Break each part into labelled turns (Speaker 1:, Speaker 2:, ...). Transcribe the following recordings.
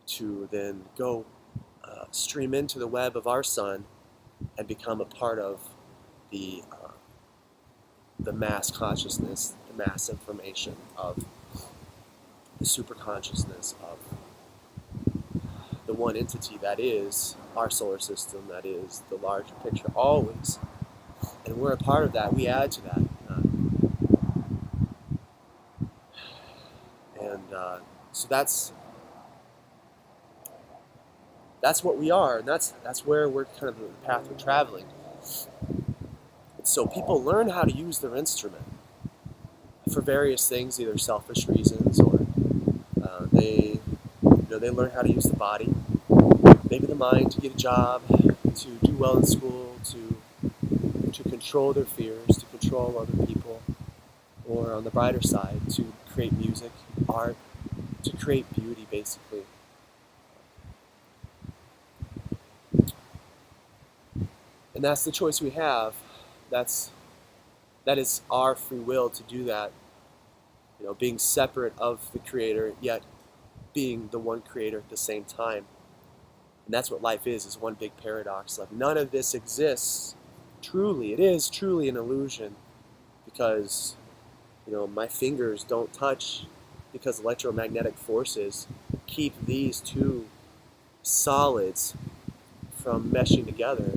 Speaker 1: to then go stream into the web of our sun and become a part of the mass consciousness, the mass information of the super consciousness of the one entity that is our solar system, that is the larger picture always. And we're a part of that. We add to that. So that's what we are, and that's where we're kind of the path we're traveling. And so people learn how to use their instrument for various things, either selfish reasons or they learn how to use the body, maybe the mind to get a job, to do well in school, to control their fears, to control other people, or on the brighter side, to create music, art, to create beauty, basically. And that's the choice we have. That is our free will to do that. Being separate of the Creator, yet being the one Creator at the same time. And that's what life is one big paradox. Like, none of this exists truly. It is truly an illusion, because my fingers don't touch, because electromagnetic forces keep these two solids from meshing together.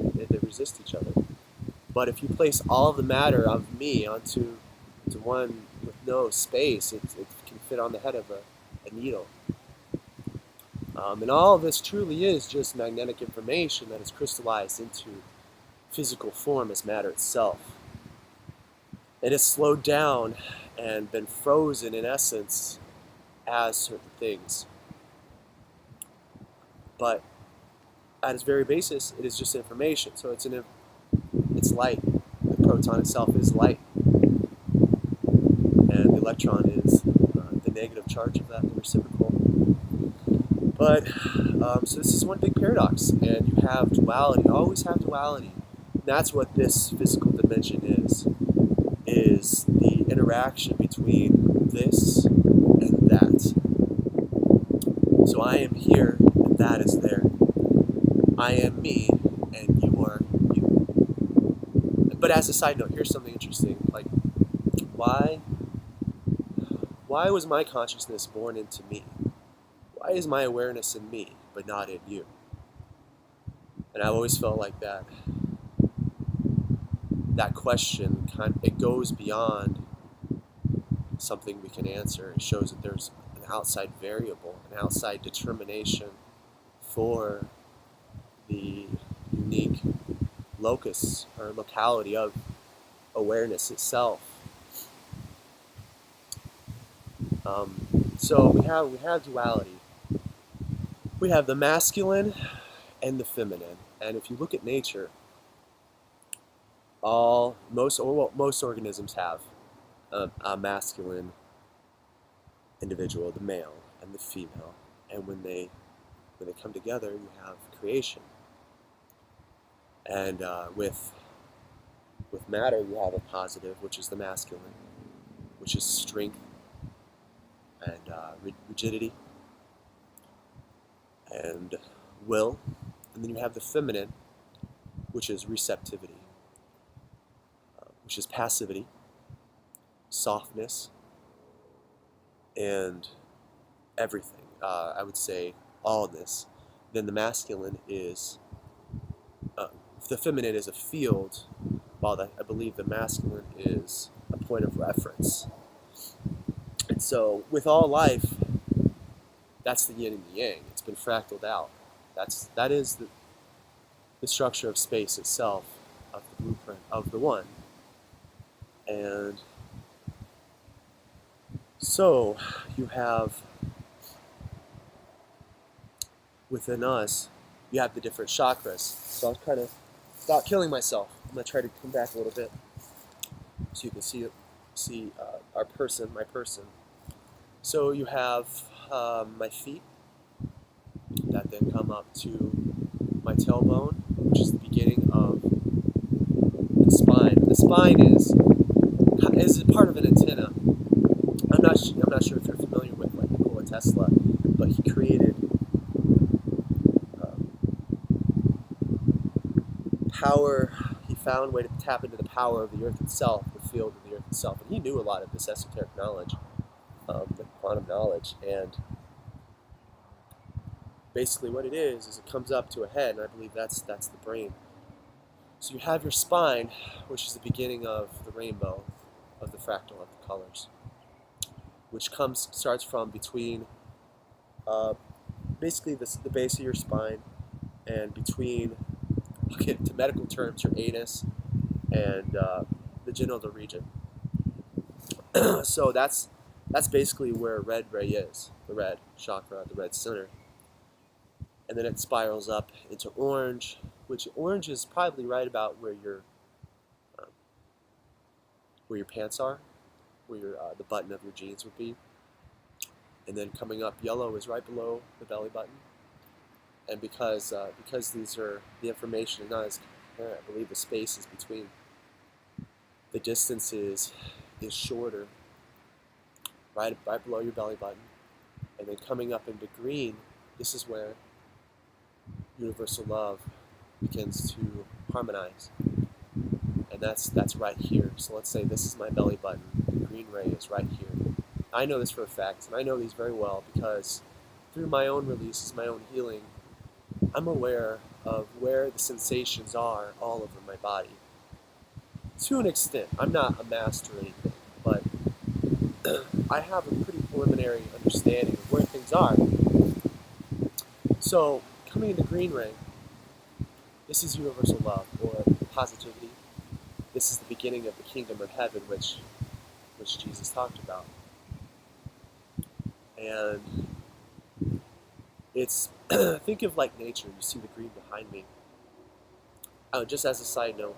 Speaker 1: They resist each other. But if you place all the matter of me onto one with no space, it can fit on the head of a needle. And all of this truly is just magnetic information that is crystallized into physical form as matter itself. It has slowed down and been frozen in essence as certain things. But at its very basis, it is just information. So it's light. The proton itself is light, and the electron is the negative charge of that, the reciprocal. But so this is one big paradox, and you have duality. You always have duality. And that's what this physical dimension is the interaction between this and that. So I am here, and that is there. I am me, and you are you. But as a side note, here's something interesting. Like, why was my consciousness born into me? Why is my awareness in me, but not in you? And I've always felt like that question, it goes beyond something we can answer. It shows that there's an outside variable, an outside determination for the unique locus or locality of awareness itself. So we have duality. We have the masculine and the feminine. And if you look at nature, most organisms have a masculine individual, the male, and the female. And when they come together, you have creation. And with matter, you have a positive, which is the masculine, which is strength and rigidity and will. And then you have the feminine, which is receptivity, which is passivity, softness, and everything. I would say allness. Then the masculine is, the feminine is a field, while I believe the masculine is a point of reference. And so with all life, that's the yin and the yang. It's been fractaled out. That is the structure of space itself, of the blueprint of the one. And so you have within us, you have the different chakras. So I was trying to stop killing myself. I'm going to try to come back a little bit so you can see my person. So you have my feet that then come up to my tailbone, which is the beginning of the spine. The spine is part of an antenna. I'm not sure if you're familiar with like Nikola Tesla, but he created power, he found a way to tap into the power of the earth itself, the field of the earth itself. And he knew a lot of this esoteric knowledge, the quantum knowledge. And basically what it is it comes up to a head, and I believe that's the brain. So you have your spine, which is the beginning of the rainbow, of the fractal of the colors, which starts from between basically the base of your spine and between, okay, to medical terms, your anus and the genital region. So that's basically where red ray is, the red chakra, the red center. And then it spirals up into orange, which orange is probably right about where your pants are, where the button of your jeans would be. And then coming up, yellow is right below the belly button. And because these are the information is not as coherent, I believe the spaces between the distances is shorter, right below your belly button. And then coming up into green, this is where universal love begins to harmonize. And that's right here. So let's say this is my belly button. The green ray is right here. I know this for a fact, and I know these very well because through my own releases, my own healing, I'm aware of where the sensations are all over my body. To an extent, I'm not a master or anything, but I have a pretty preliminary understanding of where things are. So, coming into green ray, this is universal love, or positivity. This is the beginning of the kingdom of heaven, which Jesus talked about. And it's, think of like nature. You see the green behind me. Oh, just as a side note,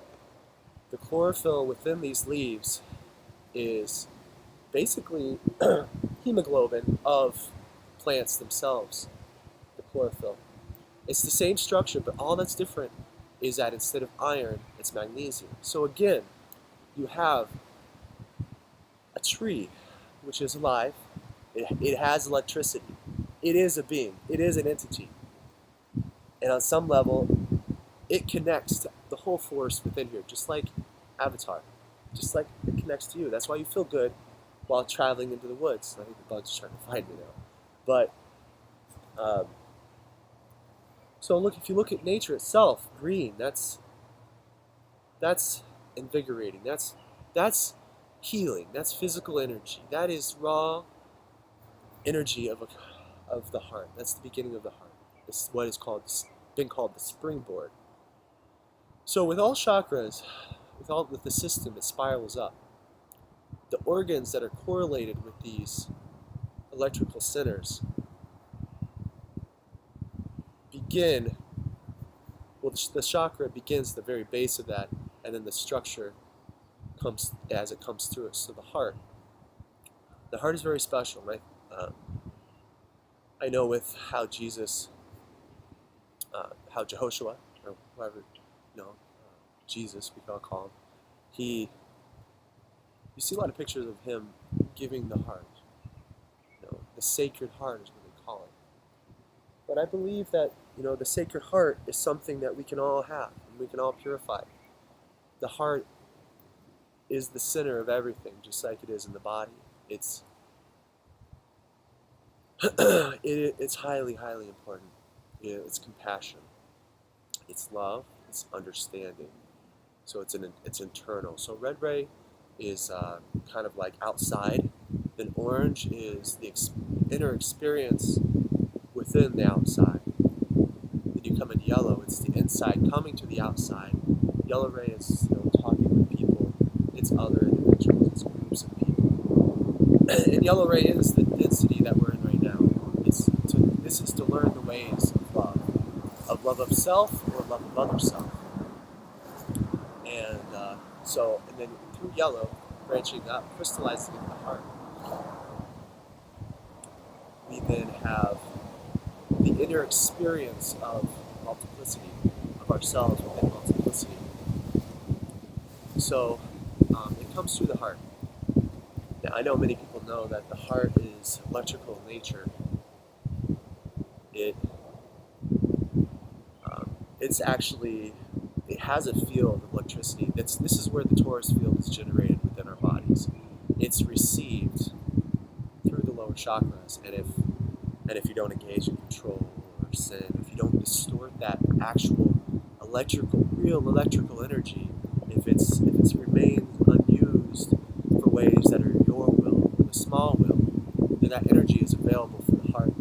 Speaker 1: the chlorophyll within these leaves is basically hemoglobin of plants themselves, the chlorophyll. It's the same structure, but all that's different is that instead of iron, it's magnesium. So again, you have a tree, which is alive. It has electricity. It is a being. It is an entity. And on some level, it connects to the whole force within here, just like Avatar. Just like it connects to you. That's why you feel good while traveling into the woods. I think the bug's trying to find me now. But, so look, if you look at nature itself, green, that's invigorating. That's healing. That's physical energy. That is raw energy of the heart. That's the beginning of the heart. This is what is been called the springboard. So with all chakras, with the system, it spirals up. The organs that are correlated with these electrical centers begin, well, the chakra begins at the very base of that, and then the structure comes as it comes through it. So the heart is very special, right? I know with how Jesus, how Jehoshua, or whoever, Jesus, we can all call him, you see a lot of pictures of him giving the heart. The sacred heart is what they call it. But I believe that, the sacred heart is something that we can all have, and we can all purify. The heart is the center of everything, just like it is in the body. It's highly, highly important. It's compassion. It's love. It's understanding. So it's internal. So red ray is kind of like outside. Then orange is the inner experience within the outside. Then you come in yellow. It's the inside coming to the outside. Yellow ray is talking with people. It's other individuals. It's groups of people. And yellow ray is the density that we're in right now. This is to learn the ways of love of self or love of other self. And and then through yellow, branching up, crystallizing in the heart, we then have the inner experience of multiplicity, of ourselves within multiplicity. So it comes through the heart. Now, I know many people know that the heart is electrical in nature. has a field of electricity. This is where the torus field is generated within our bodies. It's received through the lower chakras, and if you don't engage in control or sin, if you don't distort that actual real electrical energy, if it's remains unused for ways that are your will, or the small will, then that energy is available for the heart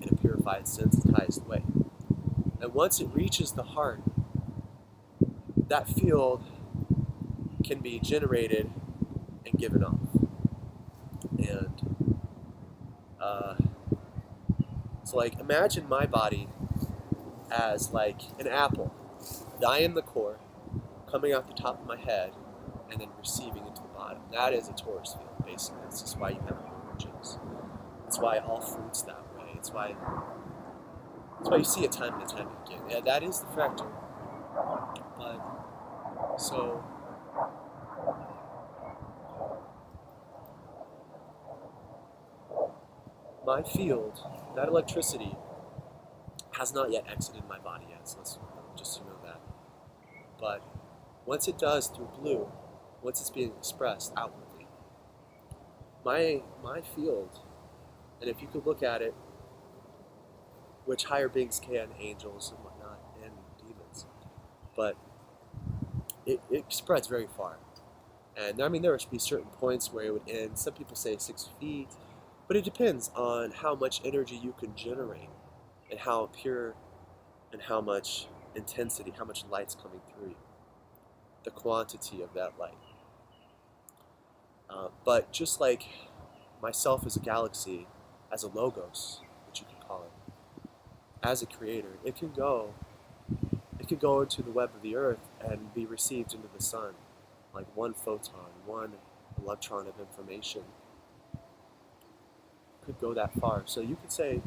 Speaker 1: in a purified sense, its highest way. And once it reaches the heart, that field can be generated and given off. And so, like, imagine my body as like an apple, I in the core, coming out the top of my head, and then receiving into the bottom. That is a torus field, basically. That's just why you have oranges. That's why all fruits that way. It's why you see it time and time again. Yeah, that is the fractal. But so my field, that electricity, has not yet exited my body yet. So let's just so you know that. But once it does through blue, once it's being expressed outwardly, my field, and if you could look at it, which higher beings can, angels and whatnot, and demons, but it spreads very far. And I mean, there would be certain points where it would end. Some people say 6 feet, but it depends on how much energy you can generate, and how pure, and how much intensity, how much light's coming through you, the quantity of that light. But just like myself as a galaxy, as a logos, which you can call it, as a creator, it could go into the web of the earth and be received into the sun, like one photon, one electron of information could go that far. So you could say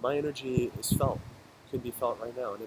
Speaker 1: my energy is felt, can be felt right now, and